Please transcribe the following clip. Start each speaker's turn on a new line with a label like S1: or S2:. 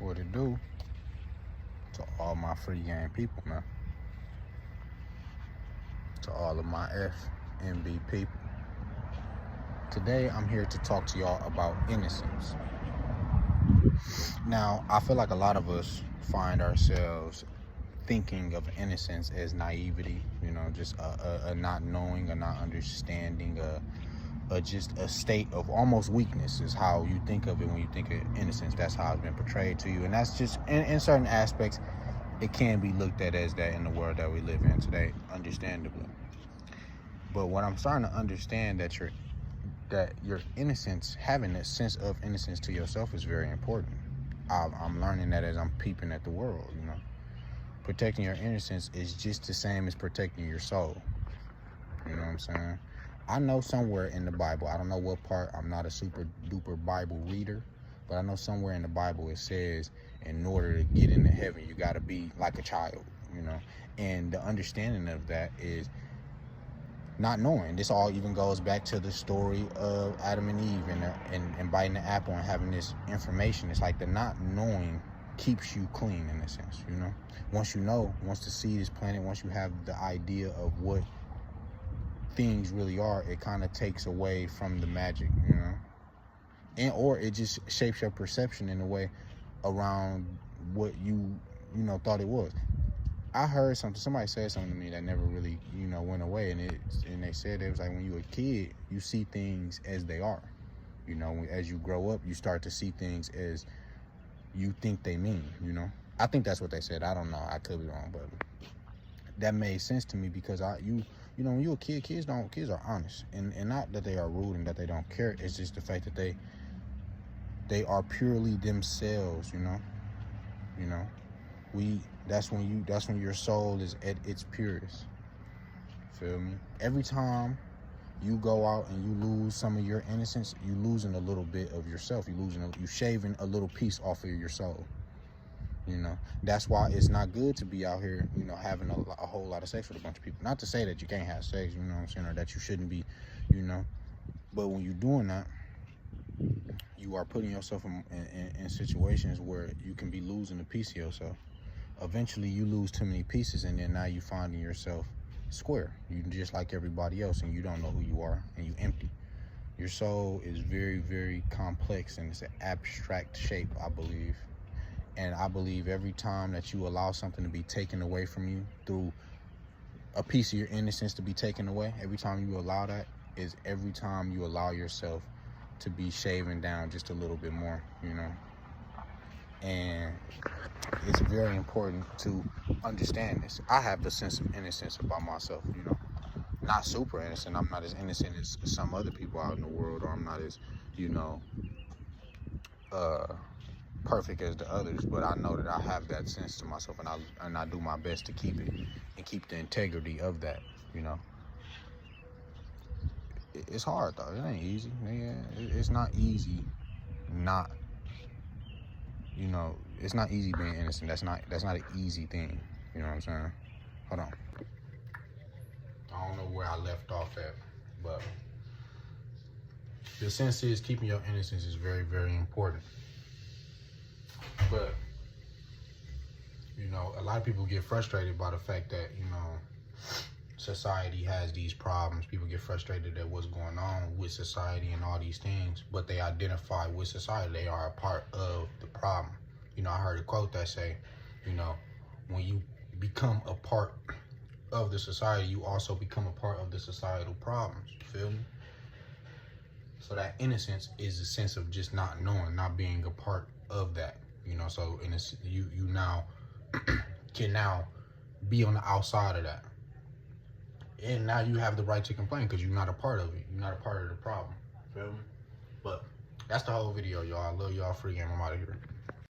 S1: What it do to all my free game people, man. To all of my FMB people. Today, I'm here to talk to y'all about innocence. Now, I feel like a lot of us find ourselves thinking of innocence as naivety, just a not knowing, a not understanding, just a state of almost weakness is how you think of it when you think of innocence. That's how it's been portrayed to you. And that's just, in certain aspects, it can be looked at as that in the world that we live in today, understandably. But what I'm starting to understand that your innocence, having a sense of innocence to yourself is very important. I'm learning that as I'm peeping at the world, Protecting your innocence is just the same as protecting your soul. You know what I'm saying? I know somewhere in the Bible, I don't know what part, I'm not a super duper Bible reader, but I know somewhere in the Bible it says in order to get into heaven, you got to be like a child, And the understanding of that is not knowing. This all even goes back to the story of Adam and Eve and biting the apple and having this information. It's like the not knowing keeps you clean in a sense, Once you know, once the seed is planted, once you have the idea of what things really are, it kind of takes away from the magic, and or it just shapes your perception in a way around what you thought it was. I heard somebody said something to me that never really went away, and they said it was like when you're a kid, you see things as they are. As you grow up, you start to see things as you think they mean. I think that's what they said. I don't know, I could be wrong, but that made sense to me because when you're a kid, kids are honest, and not that they are rude and that they don't care. It's just the fact that they are purely themselves, that's when your soul is at its purest. Feel me? Every time you go out and you lose some of your innocence, you losing a little bit of yourself. You shaving a little piece off of your soul. That's why it's not good to be out here, having a whole lot of sex with a bunch of people. Not to say that you can't have sex, what I'm saying, or that you shouldn't be, But when you're doing that, you are putting yourself in situations where you can be losing a piece of yourself. Eventually, you lose too many pieces, and then now you finding yourself square. You just like everybody else, and you don't know who you are, and you empty. Your soul is very, very complex, and it's an abstract shape, I believe. And I believe every time that you allow something to be taken away from you through a piece of your innocence to be taken away, every time you allow that is every time you allow yourself to be shaven down just a little bit more, And it's very important to understand this. I have the sense of innocence about myself, Not super innocent. I'm not as innocent as some other people out in the world, or I'm not as, perfect as the others, but I know that I have that sense to myself, and I do my best to keep it and keep the integrity of that. It's hard though. It ain't easy. It's not easy. Not it's not easy being innocent. That's not an easy thing. You know what I'm saying? Hold on. I don't know where I left off at, but the sense is keeping your innocence is very, very important. But, a lot of people get frustrated by the fact that, society has these problems. People get frustrated at what's going on with society and all these things, but they identify with society. They are a part of the problem. I heard a quote that say, when you become a part of the society, you also become a part of the societal problems. You feel me? So that innocence is a sense of just not knowing, not being a part of that. So you now can now be on the outside of that, and now you have the right to complain because you're not a part of it. You're not a part of the problem. Feel me? But that's the whole video, y'all. I love y'all. Free game. I'm out of here.